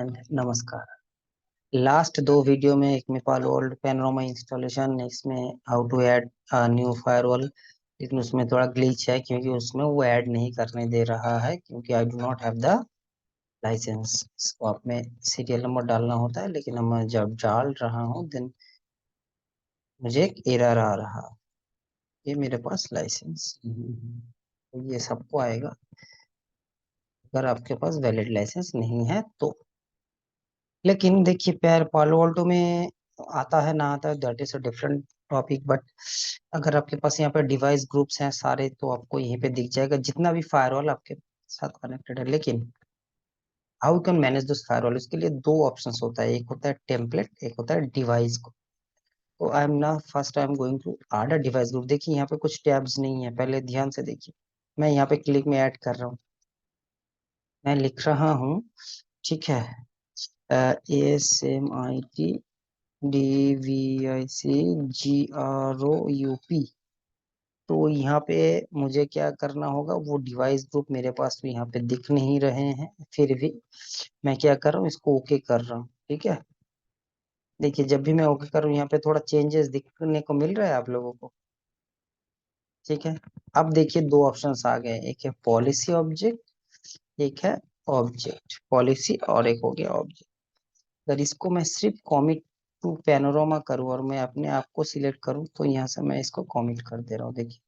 नमस्कार। लास्ट दो वीडियो में एक में पालो ओल्ड पैनोरामा इंस्टॉलेशन, इसमें how to add new firewall, लेकिन उसमें थोड़ा ग्लिच है क्योंकि उसमें वो ऐड नहीं करने दे रहा है क्योंकि I do not have the license. इसको आप में सीरियल नंबर डालना होता है, लेकिन अब मैं जब डाल रहा हूँ देन मुझे एक एरर आ रहा, ये मेरे पास लाइसेंस नहीं है। तो ये सबको आएगा अगर आपके पास वैलिड लाइसेंस नहीं है तो। लेकिन देखिए पैर पालो ऑल्टो में आता है ना आता है, that is a different topic. But अगर आपके पास यहाँ पे डिवाइस ग्रुप्स हैं सारे तो आपको यहीं पे दिख जाएगा जितना भी फायरवॉल आपके साथ कनेक्टेड है। लेकिन how you can manage this firewall, इसके लिए दो ऑप्शंस होता है, एक होता है टेम्पलेट, एक होता है डिवाइस ग्रुप। तो आई एम ना first I am going to add a device group. देखिए यहाँ पे कुछ टैब्स नहीं है, पहले ध्यान से देखिए। मैं यहाँ पे क्लिक में ऐड कर रहा हूँ, मैं लिख रहा हूँ, ठीक है, ASMITDVICGROUP। तो यहाँ पे मुझे क्या करना होगा, वो डिवाइस ग्रुप मेरे पास भी यहाँ पे दिख नहीं रहे हैं, फिर भी मैं क्या कर रहा हूँ, इसको ओके कर रहा हूँ। ठीक है, देखिए जब भी मैं ओके कर रहा हूँ यहाँ पे थोड़ा चेंजेस दिखने को मिल रहा है आप लोगों को। ठीक है, अब देखिए दो ऑप्शंस आ गए, एक है पॉलिसी ऑब्जेक्ट, एक है ऑब्जेक्ट पॉलिसी, और एक हो गया ऑब्जेक्ट। अगर इसको मैं सिर्फ कॉमिट टू पैनोरामा करूँ और मैं अपने आप को सिलेक्ट करूँ तो यहाँ से मैं इसको कॉमिट कर दे रहा हूँ। देखिए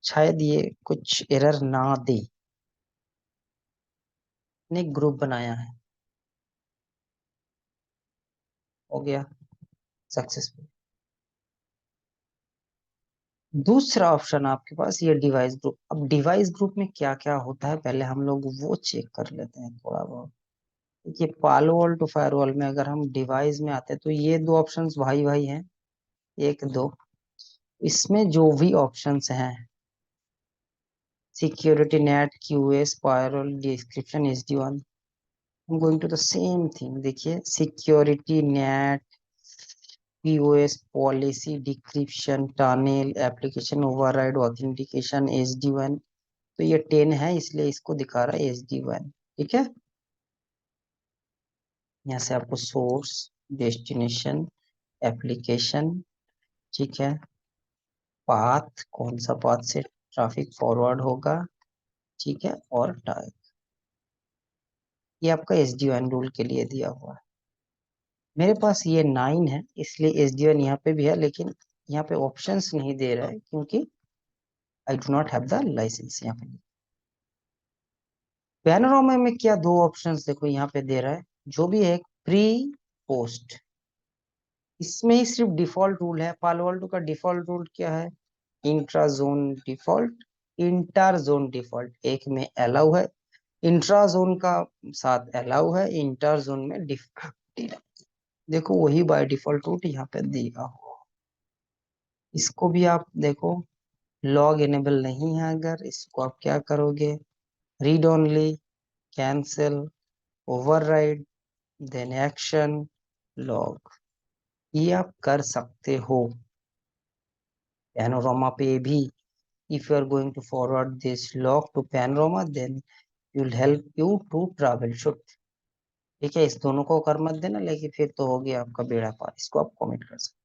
शायद ये कुछ एरर ना दे। ने ग्रुप बनाया है, हो गया सक्सेसफुल। दूसरा ऑप्शन आपके पास ये डिवाइस ग्रुप। अब डिवाइस ग्रुप में क्या क्या होता है पहले हम लोग वो चेक कर लेते हैं थोड़ा बहुत। देखिए पालो ऑल्टो फायरवॉल में अगर हम डिवाइस में आते हैं तो ये दो ऑप्शंस भाई भाई हैं, एक दो। इसमें जो भी ऑप्शंस हैं, security net, QoS, firewall description, SD1, I'm going to the same thing। देखिए security net, PoS, policy decryption, tunnel, application override, authentication, SD1। तो ये 10 है इसलिए इसको दिखा रहा है SD1। ठीक है, यहाँ से आपको सोर्स, डेस्टिनेशन, एप्लीकेशन, ठीक है, पाथ, कौन सा पाथ से ट्रैफिक फॉरवर्ड होगा, ठीक है, और टाइप। ये आपका SD1 रूल के लिए दिया हुआ है। मेरे पास ये 9 है इसलिए SD1 यहाँ पे भी है, लेकिन यहाँ पे ऑप्शंस नहीं दे रहा है क्योंकि I do not have the license. यहाँ पे पैनोरामा में क्या दो ऑप्शंस देखो यहाँ पे दे रहा है, जो भी है प्री पोस्ट। इसमें ही सिर्फ डिफॉल्ट रूल है, पालो अल्टो का डिफॉल्ट रूल क्या है, intra zone default, inter zone default. एक में अलाउ है, इंट्रा जोन का साथ अलाउ है, इंटर जोन में डिफॉल्ट। देखो वही बाय डिफॉल्ट रूट यहाँ पे दिया हुआ। इसको भी आप देखो, लॉग इनेबल नहीं है, अगर इसको आप क्या करोगे, read only, cancel, override, then action, log, ये आप कर सकते हो पैनोरामा पे भी। If you are going to forward this log to Panorama then will help you to troubleshoot. ठीक है, इस दोनों को कर मत देना, लेकिन फिर तो हो गया आपका बेड़ा पार, इसको आप कमेंट कर सकते।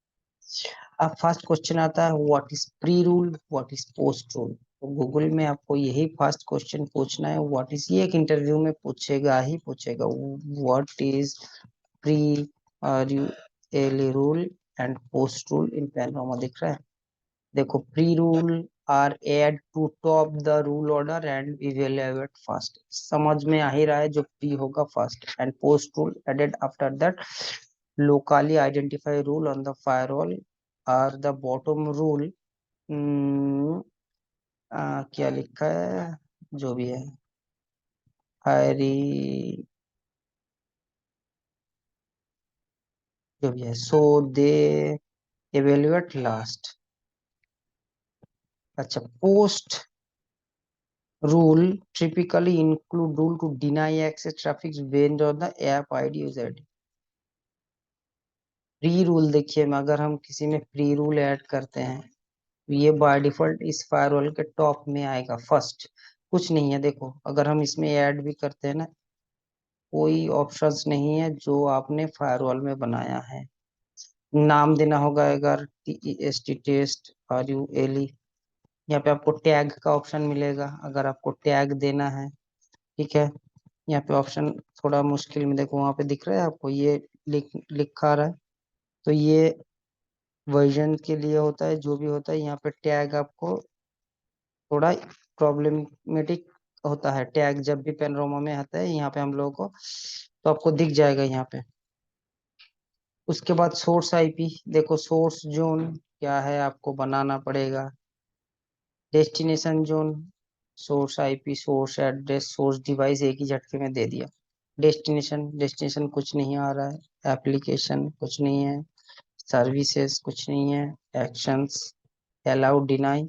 अब फर्स्ट क्वेश्चन आता है, what is pre rule, what is post rule. तो गूगल में आपको यही फर्स्ट क्वेश्चन पूछना है, व्हाट इज, ये एक इंटरव्यू में पूछेगा ही पूछेगा, what is pre rule and post rule in Panorama. दिख रहा है, देखो pre rule are add to top the rule order and evaluate first. समझ में आ ही रहा है, जो प्री होगा first, and post rule added after that locally identify rule on the firewall or the bottom rule। क्या लिखा है, जो भी है, फायरी, जो भी है, सो दे evaluate लास्ट। अच्छा, post rule typically include rule to deny access traffic based on the app ID user ID। Pre rule देखिए, अगर हम किसी में प्री रूल ऐड करते हैं तो ये बाय डिफॉल्ट इस फायरवॉल के टॉप में आएगा फर्स्ट, कुछ नहीं है। देखो अगर हम इसमें ऐड भी करते हैं ना कोई ऑप्शंस नहीं है जो आपने फायरवॉल में बनाया है। नाम देना होगा, अगर TEST टेस्ट RULE। यहाँ पे आपको टैग का ऑप्शन मिलेगा, अगर आपको टैग देना है। ठीक है, यहाँ पे ऑप्शन थोड़ा मुश्किल में, देखो वहां पे दिख रहा है आपको, ये लिखा रहा है। तो ये वर्जन के लिए होता है, जो भी होता है यहाँ पे टैग आपको थोड़ा प्रॉब्लमेटिक होता है। टैग जब भी पेनरोमा में आता है यहाँ पे हम लोगों को, तो आपको दिख जाएगा यहाँ पे। उसके बाद सोर्स IP, देखो सोर्स जोन क्या है, आपको बनाना पड़ेगा। Destination zone, source IP, source address, source device एक ही झटके में दे दिया। डेस्टिनेशन कुछ नहीं आ रहा है, एप्लीकेशन कुछ नहीं है, सर्विसेज कुछ नहीं है, एक्शंस, अलाउ, डिनाई,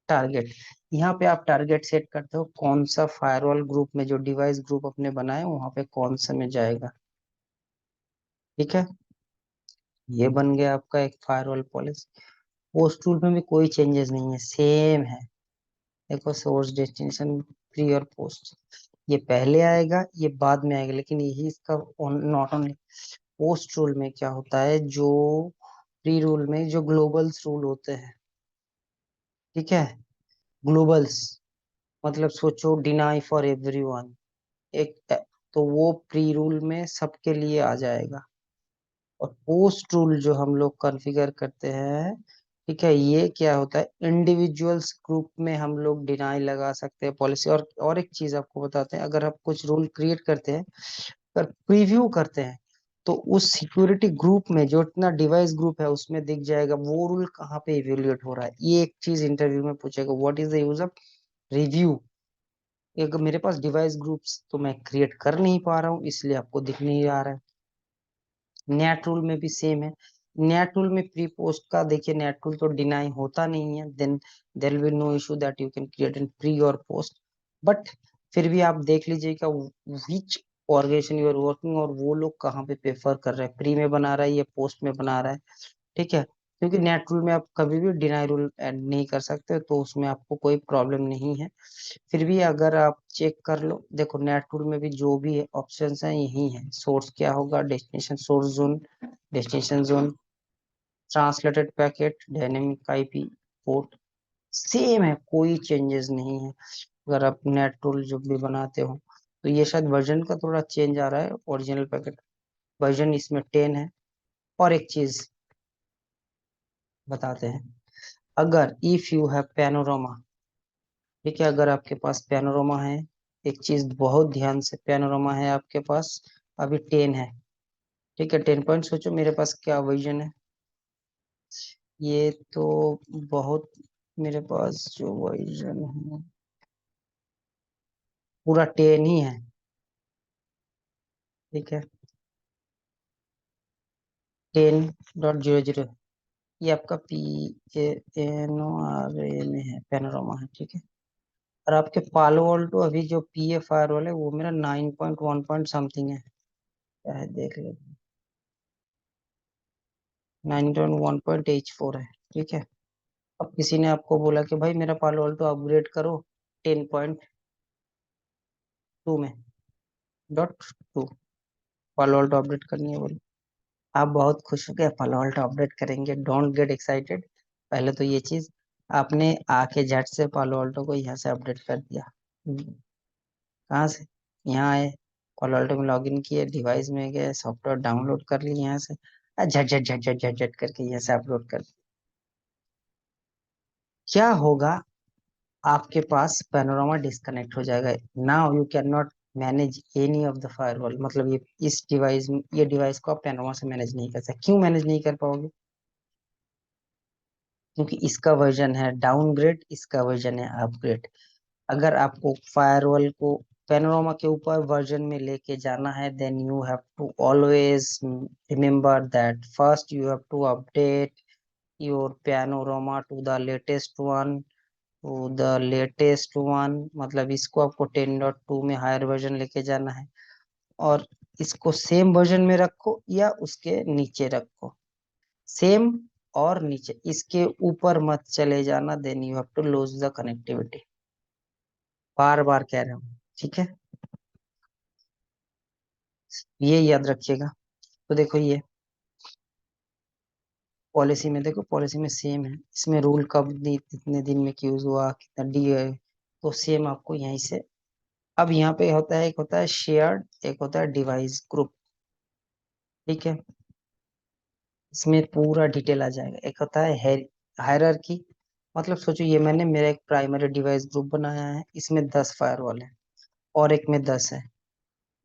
टारगेट। यहाँ पे आप टारगेट सेट करते हो कौन सा फायरवॉल ग्रुप में, जो डिवाइस ग्रुप अपने बनाए वहां पे कौन सा में जाएगा। ठीक है, ये बन गया आपका एक फायरवॉल पॉलिसी। पोस्ट रूल में भी कोई चेंजेस नहीं है, सेम है। देखो सोर्स, डेस्टिनेशन, प्री और पोस्ट, ये पहले आएगा ये बाद में आएगा, लेकिन यही इसका नॉट ओनली। पोस्ट रूल में क्या होता है, जो प्री रूल में जो ग्लोबल्स रूल होते हैं, ठीक है, ग्लोबल्स मतलब सोचो डिनाई फॉर एवरीवन, एक, तो वो प्री रूल में सबके लिए आ जाएगा। और पोस्ट रूल जो हम लोग कॉन्फ़िगर करते हैं, ठीक है, ये क्या होता है, इंडिविजुअल्स ग्रुप में हम लोग डिनाई लगा सकते हैं पॉलिसी। और एक चीज आपको बताते हैं, अगर आप कुछ रूल क्रिएट करते हैं, अगर प्रीव्यू करते हैं, तो उस सिक्योरिटी ग्रुप में जो इतना डिवाइस ग्रुप है उसमें दिख जाएगा वो रूल कहाँ पे इवेल्युएट हो रहा है। ये एक चीज इंटरव्यू में पूछेगा, what is the use of review. एक मेरे पास डिवाइस ग्रुप्स तो मैं क्रिएट कर नहीं पा रहा हूँ, इसलिए आपको दिख नहीं आ रहा है। नेट रूल में भी सेम है। नेट रूल में प्री पोस्ट का देखिए, नेट रूल तो डिनाई होता नहीं है, then there will no issue that you can create in pre और पोस्ट। बट फिर भी आप देख लीजिएगा which organization you are working, और वो लोग कहाँ पे प्रेफर कर रहे हैं, प्री में बना रहा है या पोस्ट में बना रहा है। ठीक है, क्योंकि नेट रूल में आप कभी भी डिनाई रूल ऐड नहीं कर सकते, तो उसमें आपको कोई प्रॉब्लम नहीं है। फिर भी अगर आप चेक कर लो, देखो नेट टूल में भी जो भी ऑप्शंस हैं यही है। सोर्स क्या होगा, destination source zone, destination zone, translated packet, dynamic IP, port, same है, कोई चेंजेस नहीं है। अगर आप नेट टूल जो भी बनाते हो, तो ये शायद वर्जन का थोड़ा चेंज आ रहा है, ओरिजिनल पैकेट वर्जन इसमें 10 है। और एक चीज बताते हैं, अगर इफ यू हैव पैनोरामा, ठीक है, अगर आपके पास पैनोरामा है, एक चीज बहुत ध्यान से, पैनोरामा है आपके पास, अभी 10 है, ठीक है, 10 पॉइंट, सोचो मेरे पास क्या वर्जन है। ये तो बहुत, मेरे पास जो वर्जन है पूरा 10 ही है। ठीक है, 10.00, ये आपका PANORA में है, पैनोरामा है। ठीक है, और आपके पालो ऑल्टो अभी जो PA फायरवॉल है वो मेरा 9.1 पॉइंट समथिंग है, क्या है देख ले, 9.1.H4 है। ठीक है, अब किसी ने आपको बोला कि भाई मेरा पालो अल्टो अपग्रेड करो 10.2 में, .2, पालो अल्टो अपडेट करनी है बोलो। आप बहुत खुश हो गए, पालो अल्टो अपडेट करेंगे, डोंट गेट एक्साइटेड। पहले तो ये चीज, आपने आके झट से पालो अल्टो को यहाँ से अपडेट कर दिया। कहाँ से, यहाँ आए, पालो अल्टो में लॉगिन किए, डिवाइस में गए, सॉफ्टवेयर डाउनलोड कर लिए यहाँ से, झट झट झट झट झट झट करके यहाँ से अपलोड कर दिया। क्या होगा, आपके पास पैनोरामा डिस्कनेक्ट हो जाएगा। Now you can not manage any of the firewall, मतलब ये इस डिवाइस, ये डिवाइस को आप पैनोरामा से मैनेज नहीं कर सकते। क्यों मैनेज नहीं कर पाओगे, क्योंकि इसका वर्जन है डाउनग्रेड, इसका वर्जन है अपग्रेड। अगर आपको फायरवॉल को पैनोरामा के ऊपर वर्जन में लेके जाना है, then you have to always remember that first you have to update your Panorama to the latest one, तो द लेटेस्ट वन मतलब इसको आपको 10.2 में हायर वर्जन लेके जाना है। और इसको सेम वर्जन में रखो या उसके नीचे रखो, सेम और नीचे, इसके ऊपर मत चले जाना, then you have to lose the connectivity. बार बार कह रहा हूँ, ठीक है। ये याद रखिएगा। तो देखो ये पॉलिसी में, देखो पॉलिसी में सेम है, इसमें रूल कब कितने दिन में यूज हुआ, कितना डी है, तो सेम आपको यहीं से। अब यहाँ पे होता है, एक होता है शेयर्ड, एक होता है डिवाइस ग्रुप। ठीक है, इसमें पूरा डिटेल आ जाएगा। एक होता है हायरार्की, मतलब सोचो ये मैंने मेरा एक प्राइमरी डिवाइस ग्रुप बनाया है, इसमें 10 फायरवॉल है और एक में 10 है।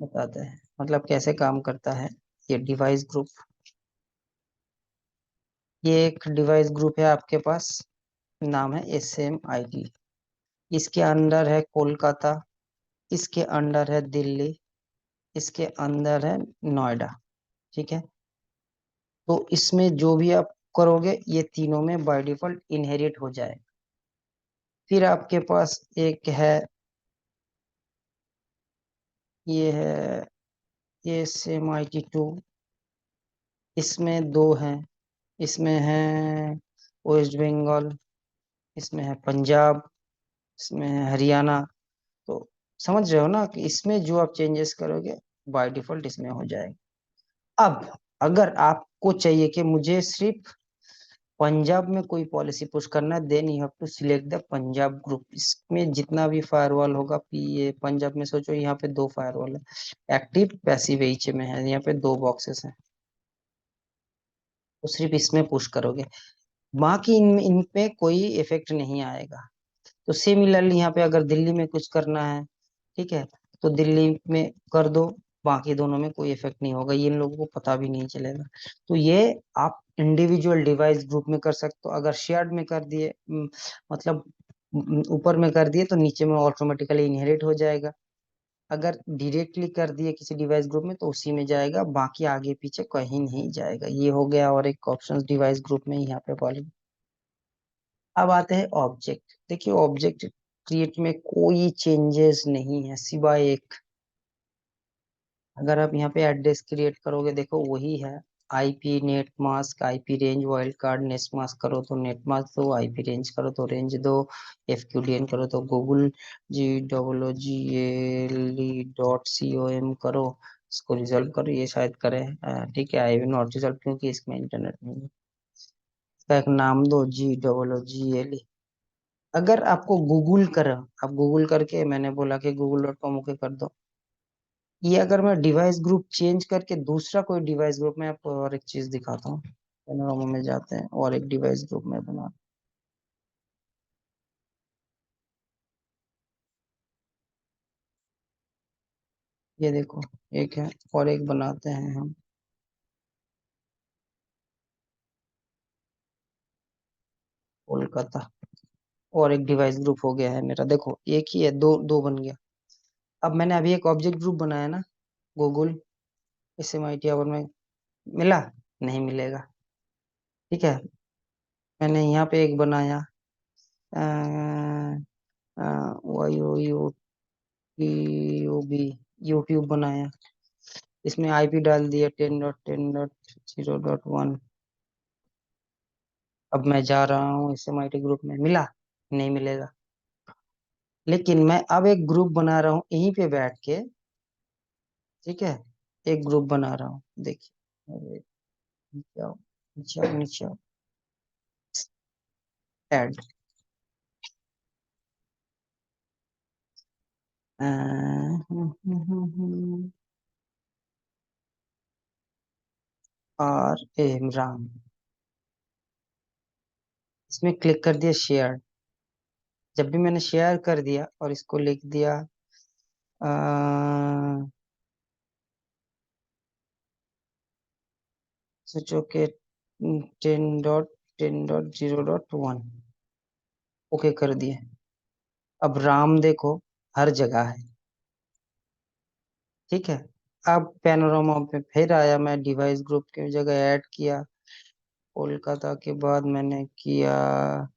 बताते हैं मतलब कैसे काम करता है ये डिवाइस ग्रुप। ये एक डिवाइस ग्रुप है आपके पास, नाम है SMIT। इसके अंडर है कोलकाता, इसके अंडर है दिल्ली, इसके अंदर है नोएडा। ठीक है, तो इसमें जो भी आप करोगे ये तीनों में बाय डिफॉल्ट इनहेरिट हो जाए। फिर आपके पास एक है, ये है SMIT 2। इसमें दो हैं, इसमें है वेस्ट बंगाल, इसमें है पंजाब, इसमें है हरियाणा। तो समझ रहे हो ना कि इसमें जो आप चेंजेस करोगे बाय डिफॉल्ट इसमें हो जाएगा। अब अगर आपको चाहिए कि मुझे सिर्फ पंजाब में कोई पॉलिसी पुश करना है, then you have to select the Punjab group. इसमें जितना भी फायरवॉल होगा, ये पंजाब में सोचो यहाँ पे 2 फायरवॉल है, एक्टिव पैसिव एच में है, यहाँ पे 2 बॉक्सेस हैं, तो सिर्फ इसमें पुश करोगे, बाकी इन पे कोई इफेक्ट नहीं आएगा। तो सिमिलरली यहाँ पे अगर दिल्ली में कुछ करना है, ठीक है, तो दिल्ली में कर दो, बाकी दोनों में कोई इफेक्ट नहीं होगा, ये इन लोगों को पता भी नहीं चलेगा। तो ये आप इंडिविजुअल डिवाइस ग्रुप में कर सकते हो। अगर शेयर्ड में कर दिए, मतलब ऊपर में कर दिए, तो नीचे में ऑटोमेटिकली इनहेरिट हो जाएगा। अगर डायरेक्टली कर दिए किसी डिवाइस ग्रुप में तो उसी में जाएगा, बाकी आगे पीछे कहीं नहीं जाएगा। ये हो गया, और एक ऑप्शन डिवाइस ग्रुप में यहाँ पे वाली। अब आते हैं ऑब्जेक्ट। देखिए ऑब्जेक्ट क्रिएट में कोई चेंजेस नहीं है सिवाय एक, अगर आप यहाँ पे एड्रेस क्रिएट करोगे देखो वही है, IP net mask, IP range wild card, net mask करो तो नेट मास्क दो, IP रेंज करो तो रेंज दो, FQDN करो तो गूगल GOOGLE.com करो, इसको रिजल्व करो, ये शायद करें। ठीक है, आई विल नॉट रिजल्व क्योंकि इसमें इंटरनेट नहीं है। इसका एक नाम दो GOOGLE। अगर आपको गूगल कर, आप गूगल करके, मैंने बोला कि google.com ओके कर दो। ये अगर मैं डिवाइस ग्रुप चेंज करके दूसरा कोई डिवाइस ग्रुप में, आपको और एक चीज दिखाता हूँ, पैनोरामा में जाते हैं और एक डिवाइस ग्रुप में बना, ये देखो एक है, और एक बनाते हैं हम कोलकाता, और एक डिवाइस ग्रुप हो गया है मेरा। देखो एक ही है, दो दो बन गया। अब मैंने अभी एक ऑब्जेक्ट ग्रुप बनाया ना, गूगल SMIT, और में मिला, नहीं मिलेगा। ठीक है, मैंने यहाँ पे एक बनाया, YOUTUB, यूट्यूब बनाया, इसमें IP डाल दिया 10.10.0.1। अब मैं जा रहा हूँ SMIT ग्रुप में, मिला, नहीं मिलेगा। लेकिन मैं अब एक ग्रुप बना रहा हूँ यहीं पे बैठ के। ठीक है, एक ग्रुप बना रहा हूँ, देखिए, अरे नीचे आओ, नीचे आओ, नीचे आओ, ऐड राम, इसमें क्लिक कर दिया शेयर। जब भी मैंने शेयर कर दिया और इसको लिख दिया, सोचो के 10.10.0.1, ओके कर दिए। अब राम देखो हर जगह है। ठीक है, अब पैनोरामा पे फिर आया, मैं डिवाइस ग्रुप की जगह ऐड किया कोलकाता के बाद मैंने किया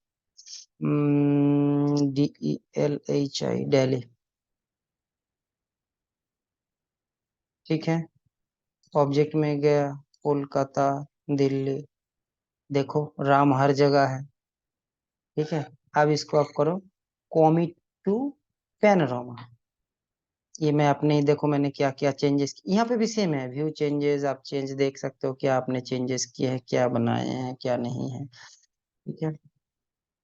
DELHI दिल्ली। ठीक है, ऑब्जेक्ट में गया, कोलकाता, दिल्ली, देखो राम हर जगह है। ठीक है, अब इसको आप करो कॉमिट टू पैनोरामा, ये मैं अपने ही देखो मैंने क्या क्या चेंजेस, यहाँ पे भी सेम है, व्यू चेंजेस, आप चेंज देख सकते हो क्या आपने चेंजेस किए हैं, क्या बनाए हैं क्या नहीं है। ठीक है,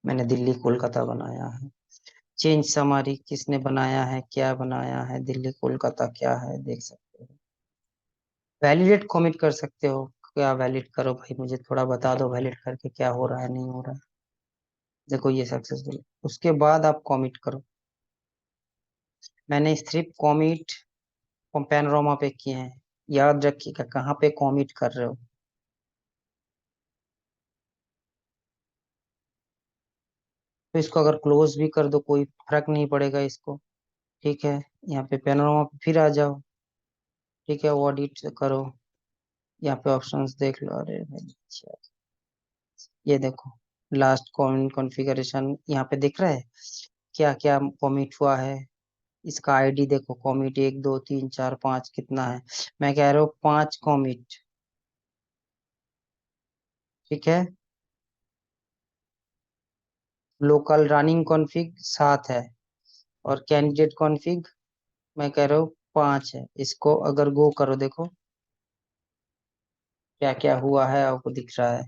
मैंने दिल्ली कोलकाता बनाया है। चेंज समरी किसने बनाया है, क्या बनाया है, दिल्ली कोलकाता क्या है देख सकते हो। वैलिडेट कमिट कर सकते हो, क्या वैलिड करो भाई, मुझे थोड़ा बता दो वैलिड करके क्या हो रहा है नहीं हो रहा है। देखो ये सक्सेसफुल, उसके बाद आप कमिट करो। मैंने सिर्फ कमिट पैनोरामा पे किए हैं, याद रखिएगा कहाँ पे कमिट कर रहे हो। तो इसको अगर क्लोज भी कर दो कोई फर्क नहीं पड़ेगा इसको। ठीक है, यहाँ पे पैनोरामा पे फिर आ जाओ। ठीक है, ऑडिट करो, यहाँ पे ऑप्शंस देख लो, अरे भाई अच्छा, ये देखो लास्ट कॉन्फ़िगरेशन यहाँ पे दिख रहा है, क्या क्या कमिट हुआ है। इसका आईडी देखो, कमिट 1 2 3 4 5 कितना है, मैं कह रहा हूँ 5 कमिट। ठीक है, लोकल रनिंग कॉन्फ़िग 7 है, और कैंडिडेट कॉन्फ़िग मैं कह रहा हूँ 5 है। इसको अगर गो करो देखो क्या क्या हुआ है आपको दिख रहा है,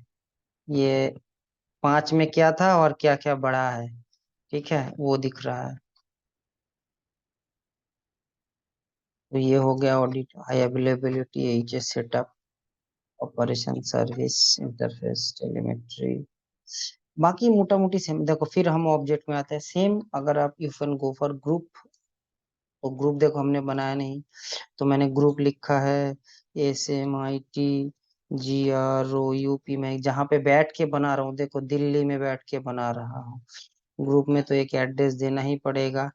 ये 5 में क्या था और क्या क्या बढ़ा है। ठीक है, वो दिख रहा है। तो ये हो गया audit, high availability, H S setup, operation service interface telemetry, बाकी मोटा मोटी सेम। देखो फिर हम ऑब्जेक्ट में आते हैं सेम, अगर आप if and go for group, तो ग्रुप देखो हमने बनाया नहीं, तो मैंने ग्रुप लिखा है SMIT GROUP में, जहाँ पे बैठ के बना रहा हूँ, देखो दिल्ली में बैठ के बना रहा हूँ। ग्रुप में तो एक एड्रेस देना ही पड़ेगा,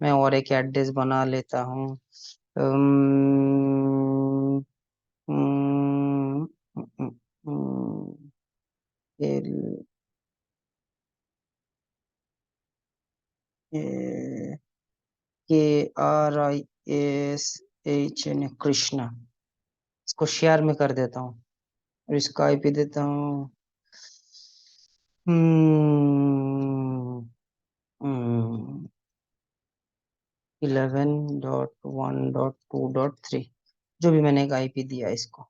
मैं और एक एड्रेस बना लेता हूँ। अम्म, अम्म, अम्म, अम्म, एल ए KRISHN कृष्णा, इसको शेयर में कर देता हूँ, और इसका आईपी देता हूँ हम्म 11.1.2.3, जो भी मैंने एक आईपी दिया इसको।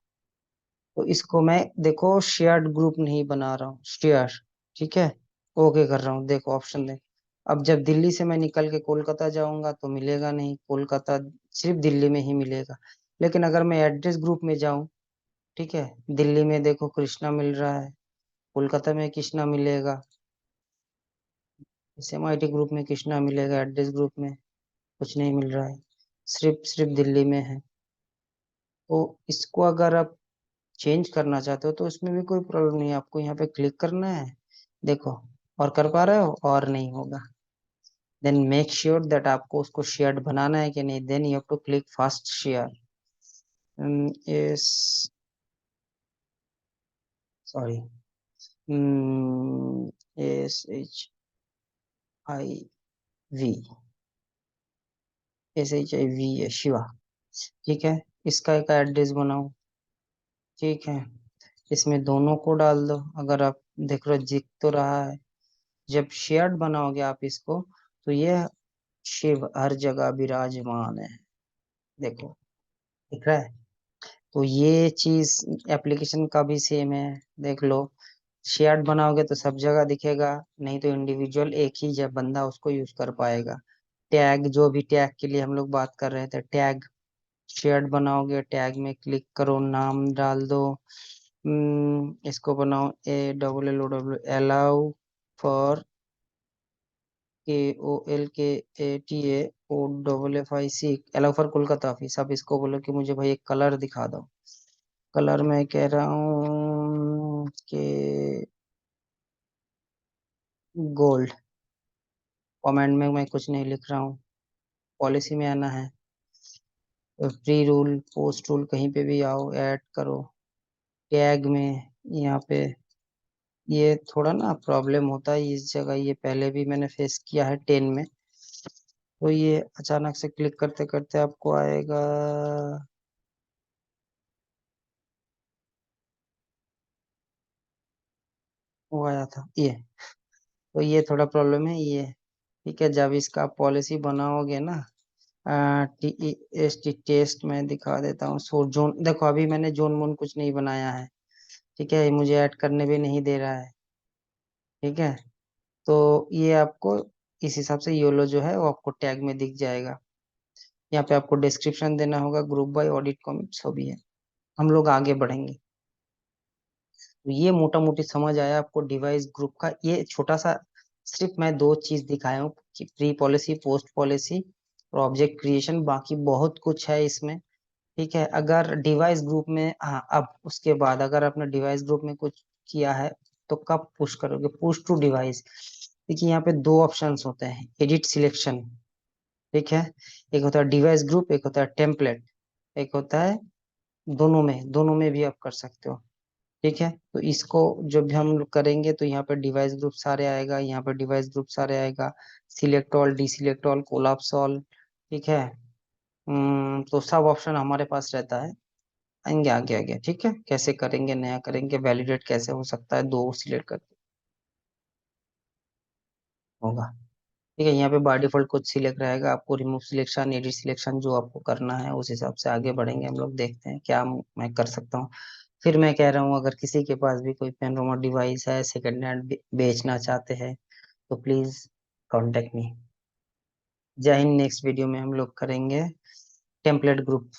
तो इसको मैं देखो शेयर्ड ग्रुप नहीं बना रहा हूँ, शेयर। ठीक है, ओके कर रहा हूँ, देखो ऑप्शन दे। अब जब दिल्ली से मैं निकल के कोलकाता जाऊंगा तो मिलेगा नहीं, कोलकाता सिर्फ दिल्ली में ही मिलेगा। लेकिन अगर मैं एड्रेस ग्रुप में जाऊं, ठीक है, दिल्ली में देखो कृष्णा मिल रहा है, कोलकाता में कृष्णा मिलेगा, SMIT ग्रुप में कृष्णा मिलेगा, एड्रेस ग्रुप में कुछ नहीं मिल रहा है, सिर्फ सिर्फ दिल्ली में है। तो इसको अगर आप चेंज करना चाहते हो तो इसमें भी कोई प्रॉब्लम नहीं है, आपको यहाँ पे क्लिक करना है, देखो, और कर पा रहे हो और नहीं होगा, देन मेक श्योर दैट आपको उसको शेयर्ड बनाना है कि नहीं, then you have to click fast share. इस सॉरी, SHIV, SHIV है शिवा। ठीक है, इसका एक एड्रेस बनाओ। ठीक है, इसमें दोनों को डाल दो, अगर आप देख रहे हो दिख तो रहा है। जब शेयर्ड बनाओगे आप इसको, तो ये शिव हर जगह विराजमान है, देखो दिख रहा है। तो ये चीज एप्लीकेशन का भी सेम है, देख लो, शेयर्ड बनाओगे तो सब जगह दिखेगा, नहीं तो इंडिविजुअल एक ही जब बंदा उसको यूज कर पाएगा। टैग, जो भी टैग के लिए हम लोग बात कर रहे थे, टैग शेयर्ड बनाओगे, टैग में क्लिक करो, नाम डाल दो। इसको बनाओ ALLOW allow for KOLKATA allow for Kolkata office. अब इसको बोलो कि मुझे भाई एक कलर दिखा दो, कलर मैं कह रहा हूँ कि गोल्ड। कमेंट में मैं कुछ नहीं लिख रहा हूँ, पॉलिसी में आना है, प्री रूल पोस्ट रूल कहीं पे भी आओ, ऐड करो टैग में। यहाँ पे ये थोड़ा ना प्रॉब्लम होता है इस जगह, ये पहले भी मैंने फेस किया है 10 में। तो ये अचानक से क्लिक करते करते आपको आएगा, वो आया था ये, तो ये थोड़ा प्रॉब्लम है ये। ठीक है, जब इसका पॉलिसी बनाओगे ना, TEST टेस्ट में दिखा देता हूँ। सो जोन देखो, अभी मैंने जोन मोन कुछ नहीं बनाया है, ठीक है, ये मुझे ऐड करने भी नहीं दे रहा है, ठीक है। तो ये आपको इस हिसाब से योलो जो है वो आपको टैग में दिख जाएगा। यहाँ पे आपको डिस्क्रिप्शन देना होगा, ग्रुप बाय ऑडिट कमिट सभी है। हम लोग आगे बढ़ेंगे। तो ये मोटा मोटी समझ आया आपको डिवाइस ग्रुप का। ये छोटा सा सिर्फ मैं दो चीज दिखाया हूँ कि प्री पॉलिसी पोस्ट पॉलिसी और ऑब्जेक्ट क्रिएशन, बाकी बहुत कुछ है इसमें, ठीक है। अगर डिवाइस ग्रुप में, हाँ, अब उसके बाद अगर आपने डिवाइस ग्रुप में कुछ किया है तो कब पुश करोगे? Push to device. देखिए यहाँ पे दो ऑप्शंस होते हैं, एडिट सिलेक्शन, ठीक है। एक होता है डिवाइस ग्रुप, एक होता है टेम्पलेट, एक होता है, दोनों में भी आप कर सकते हो, ठीक है। तो इसको जब भी हम लोग करेंगे तो यहाँ पे डिवाइस ग्रुप सारे आएगा, यहाँ पे डिवाइस ग्रुप सारे आएगा, select all, deselect all, collapse all, ठीक है। तो सब ऑप्शन हमारे पास रहता है। आएंगे आगे आगे, ठीक है, कैसे करेंगे, नया करेंगे, वैलिडेट कैसे हो सकता है, दो सिलेक्ट करके होगा, ठीक है। यहाँ पे बाय डिफॉल्ट कुछ सिलेक्ट रहेगा, आपको रिमूव सिलेक्शन, एडिट सिलेक्शन जो आपको करना है उस हिसाब से आगे बढ़ेंगे हम लोग, देखते हैं क्या मैं कर सकता हूँ। फिर मैं कह रहा हूँ, अगर किसी के पास भी कोई पेनरोमा डिवाइस है, सेकेंड हैंड बेचना चाहते हैं, तो प्लीज कांटेक्ट मी। जय हिंद। नेक्स्ट वीडियो में हम लोग करेंगे टेम्पलेट ग्रुप।